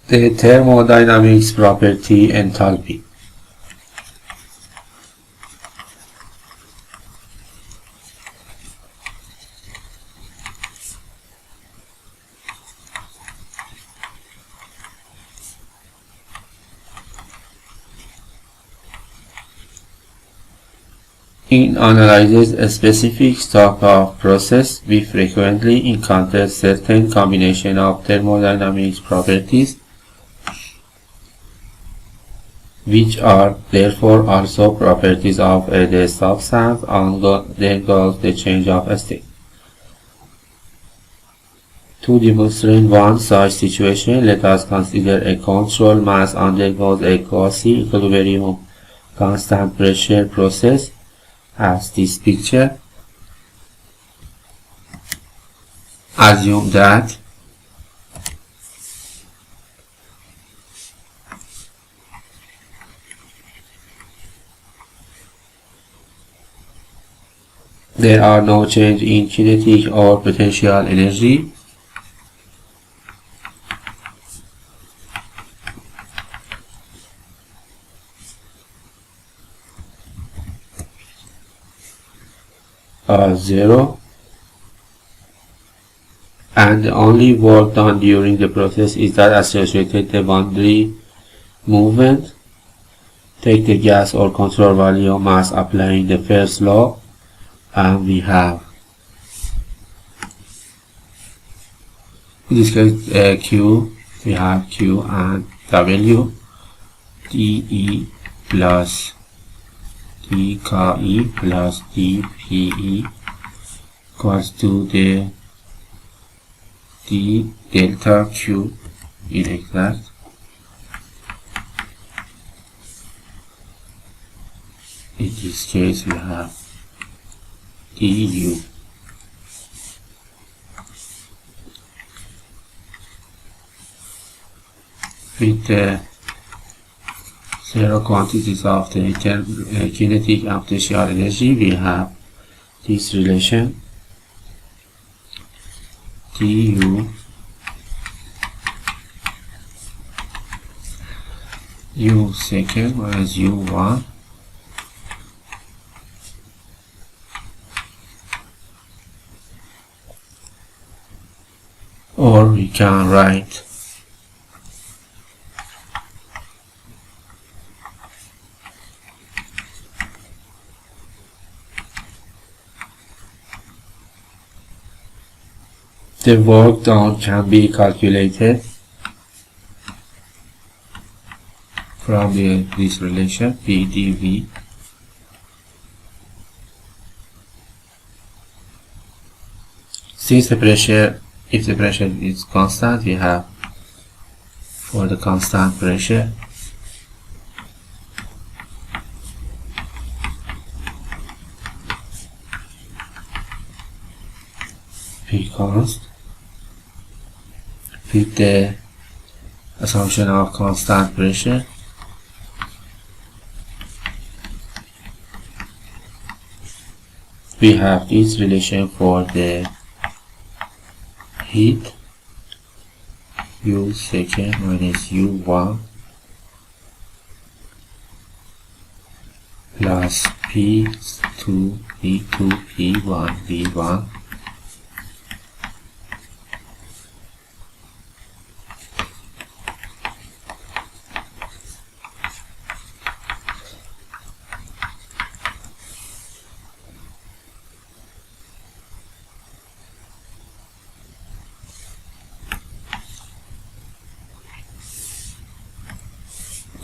The thermodynamics property enthalpy. In analyzing a specific type of process, we frequently encounter certain combination of thermodynamic properties, which are therefore also properties of the substance undergoes the change of state. To demonstrate one such situation, let us consider a control mass undergoes a quasi-equilibrium constant pressure process, as this picture. Assume that there are no change in kinetic or potential energy. Zero, and the only work done during the process is that associated the boundary movement. Take the gas or control volume mass applying the first law, and we have, in this case, Q, we have Q and W, dE plus dKE plus dPE equals to the d delta Q in exact. In this case, we have du. With the zero quantities of the kinetic and potential energy, we have this relation du u second minus u1 or we can write the work done can be calculated from this relation P dV. Since the pressure, if the pressure is constant, we have for the constant pressure P const. With the assumption of constant pressure, we have this relation for the heat u second minus u1 plus P2 V2 P1 V1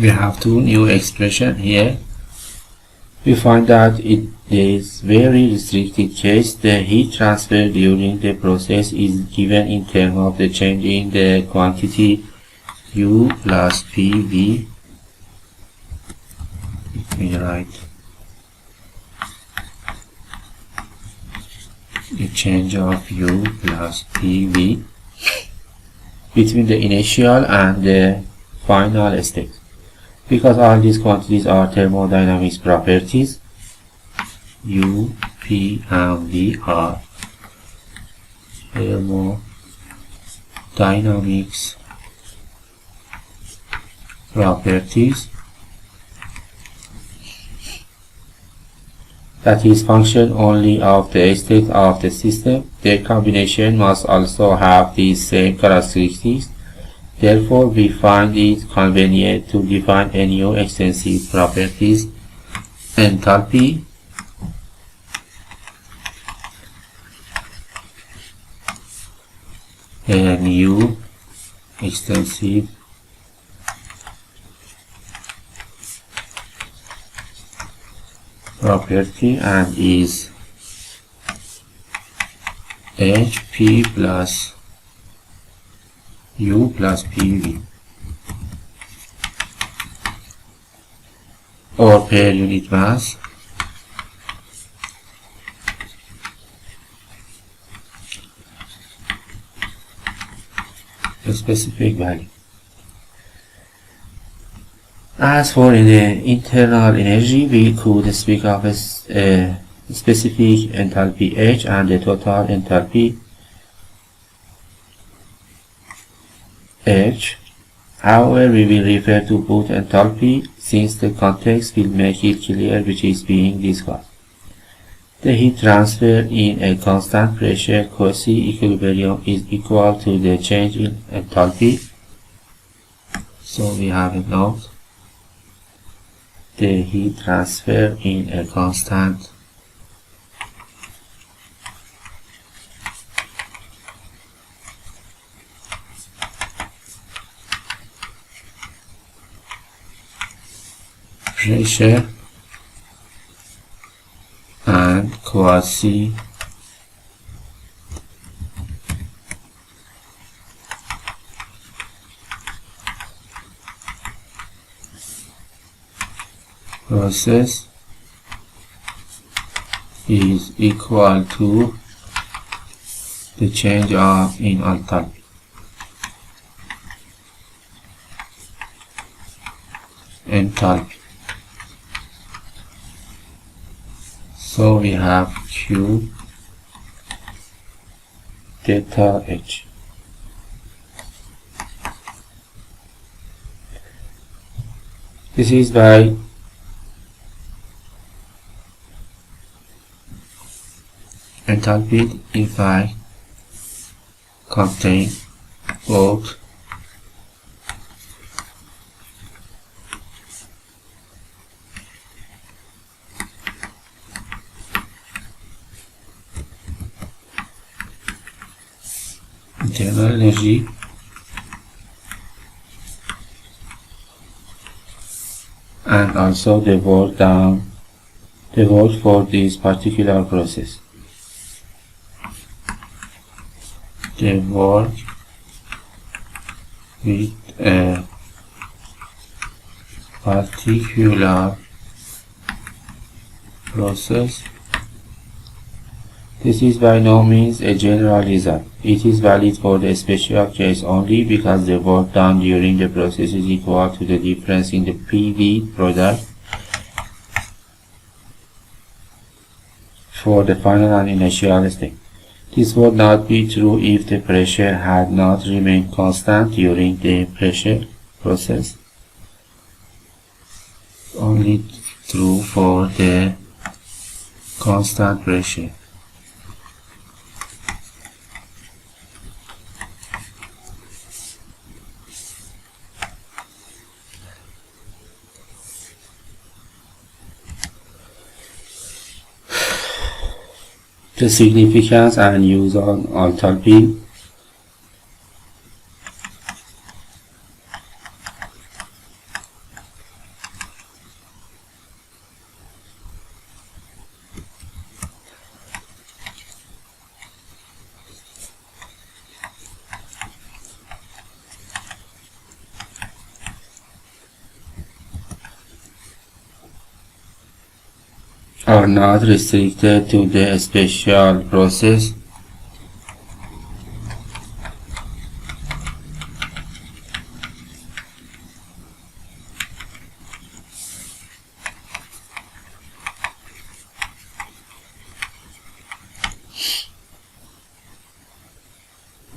we have two new expressions here. We find that in this very restricted case, the heat transfer during the process is given in terms of the change in the quantity U plus PV. Let me write the change of U plus PV between the initial and the final state. Because all these quantities are thermodynamics properties, U, P, and V are thermodynamics properties, that is function only of the state of the system. Their combination must also have these same characteristics. Therefore, we find it convenient to define a new extensive properties, enthalpy, a new extensive property, and is HP plus U plus PV, or per unit mass, a specific value. As for the internal energy, we could speak of a specific enthalpy H and the total enthalpy H. However, we will refer to both enthalpy since the context will make it clear which is being discussed. The heat transfer in a constant pressure quasi-equilibrium is equal to the change in enthalpy. So we have a note. The heat transfer in a constant pressure and quasi process is equal to the change in enthalpy. Enthalpy. So we have Q delta H. This is by enthalpy if I contain both internal energy and also the work for this particular process. The work with a particular process. This is by no means a general result. It is valid for the special case only because the work done during the process is equal to the difference in the PV product for the final and initial state. This would not be true if the pressure had not remained constant during the pressure process. Only true for the constant pressure. The significance and use on enthalpy. Are not restricted to the special process.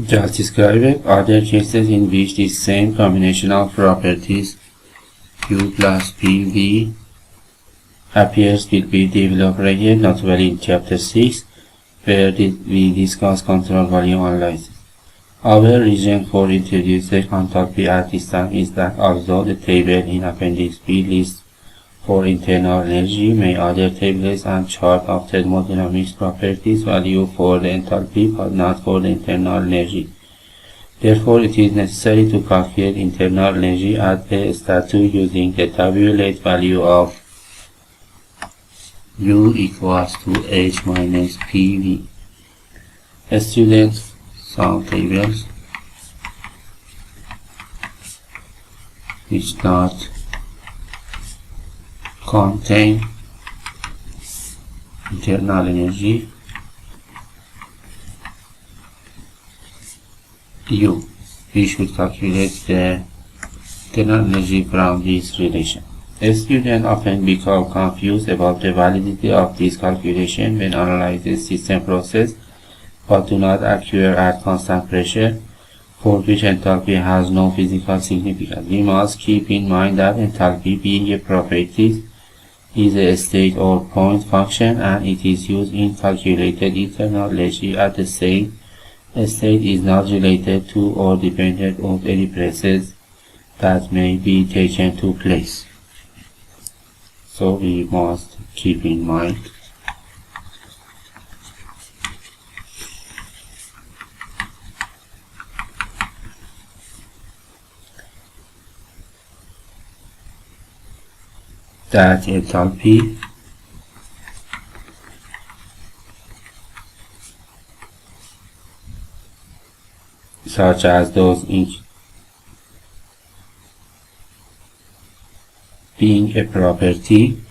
Just describe other cases in which the same combination of properties Q plus PV appears will be developed again, notably in Chapter 6, where we discuss control volume analysis. Our reason for introducing enthalpy at this time is that although the table in Appendix B lists for internal energy, may other tables and chart of thermodynamics properties value for the enthalpy but not for the internal energy. Therefore, it is necessary to calculate internal energy at the statue using the tabulate value of U equals to H minus PV. Students, some tables which not contain internal energy U. We should calculate the internal energy from this relation. Students often become confused about the validity of this calculation when analyzing system process, but do not occur at constant pressure, for which enthalpy has no physical significance. We must keep in mind that enthalpy, being a property, is a state or point function, and it is used in calculated internal energy at the same state is not related to or dependent on any process that may be taken to place. So we must keep in mind that enthalpy such as those in being a property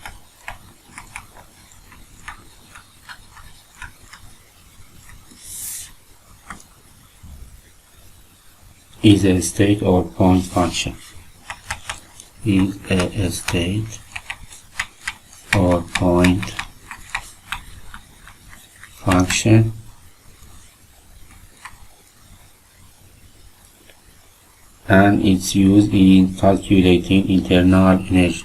is a state or point function. Is a state or point function and it's used in calculating internal energy.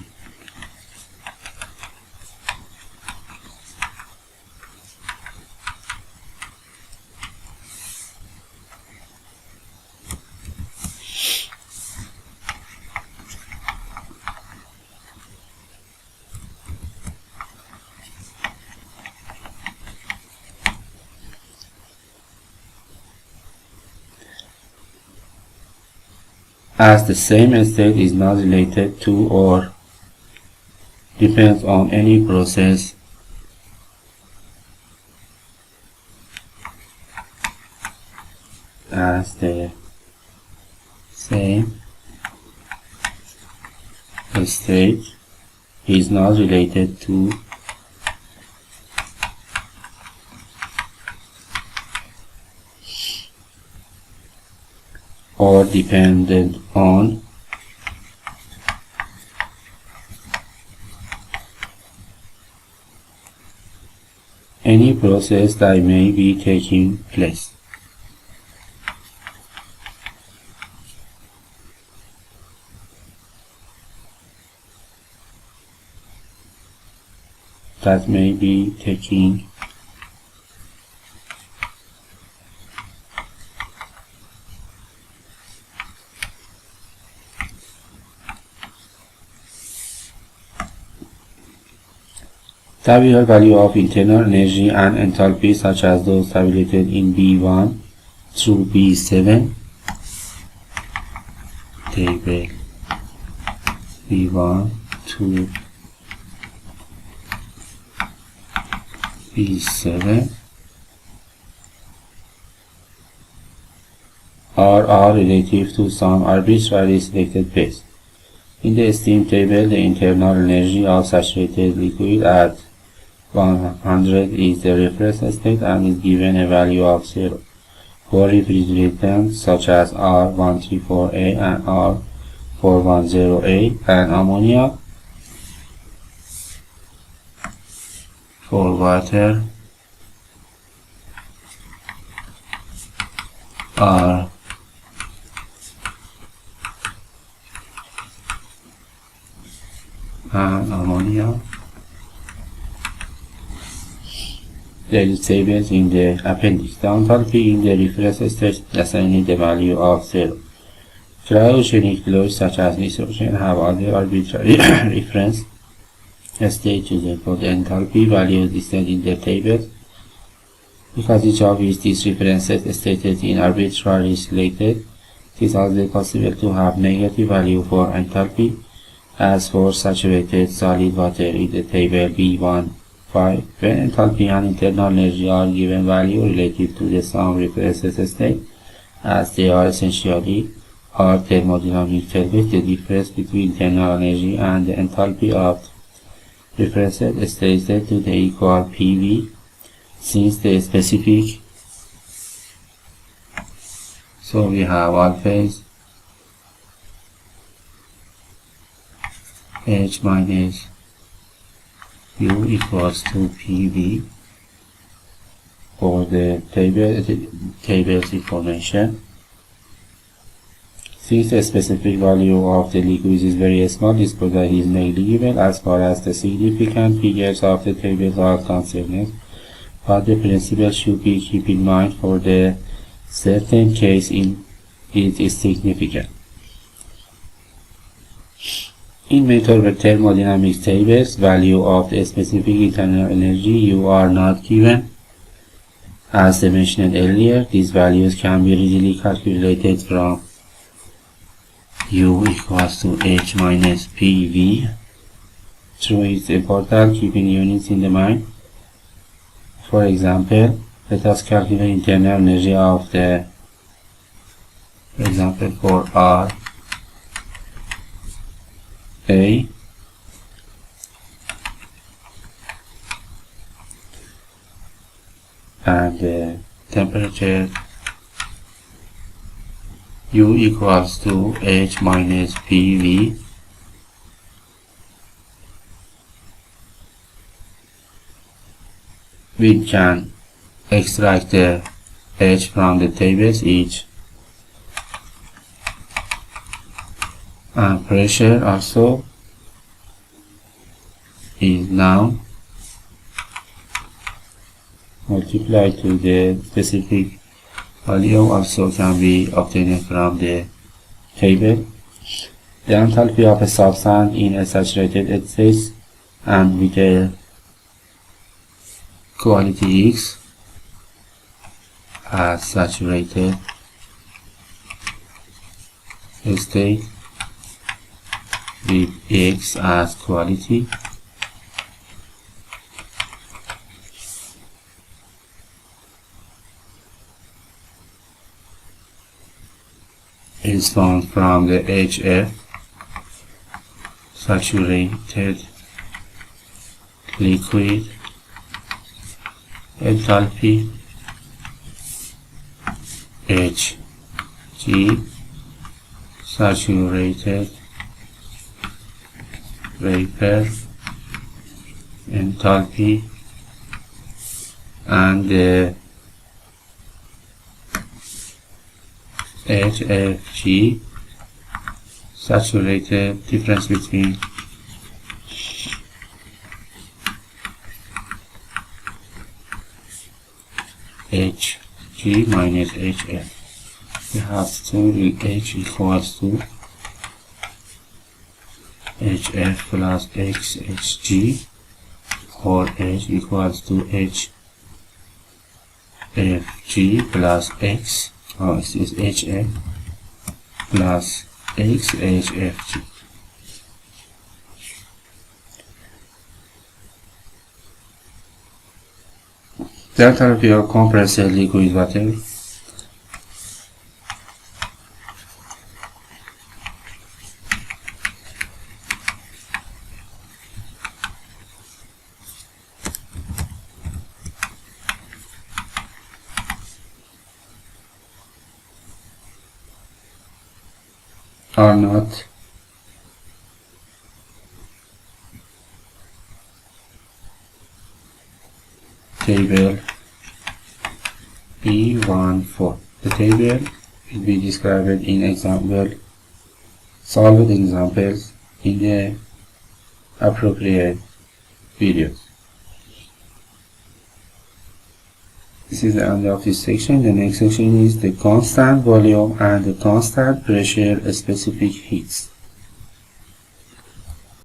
As the same state is not related to or depends on any process, as the same state is not related to or dependent on any process that may be taking place. That may be taking tabular value of internal energy and enthalpy such as those tabulated in B1 through B7. Table B1 to B7 are all relative to some arbitrarily selected base. In the steam table, the internal energy of saturated liquid at 100 is the reference state and is given a value of 0. For refrigerants such as R134A and R410A and ammonia, for water and ammonia. There is tables in the appendix. The enthalpy in the reference state assigning the value of 0. Cryogenic fluids such as nitrogen have other arbitrary reference states used for the enthalpy values listed in the table. Because each of these references stated in arbitrarily selected, it is also possible to have negative value for enthalpy, as for saturated solid water in the table B1.5, when enthalpy and internal energy are given value relative to the some references state, as they are essentially are thermodynamic tables. The difference between internal energy and the enthalpy of references is stated to the equal PV, since the specific. So we have always H minus U equals to PV for the table's information. Since the specific value of the liquids is very small, this product is negligible as far as the significant figures of the table are concerned, but the principle should be kept in mind for the certain case it is significant. In method thermodynamics tables, value of the specific internal energy U are not given. As I mentioned earlier, these values can be readily calculated from U equals to H minus PV. So it's important keeping units in the mind. For example, let us calculate internal energy of the, for example, for R A and the temperature U equals to H minus PV. We can extract the H from the tables each, and pressure also is now multiplied to the specific value, also can be obtained from the table. The enthalpy of a substance in a saturated state and with a quality X as saturated state with X as quality is found from the HF, saturated liquid enthalpy, Hg, saturated vapor enthalpy, and the HFG, saturated difference between Hg minus Hf. We have to H equals to Hf plus Hg, or H equals to Hfg plus X. This is Hf plus X Hfg. The enthalpy of compressed liquid water are not table B14. The table will be described in solved examples in the appropriate videos. This is the end of this section. The next section is the constant volume and the constant pressure specific heats.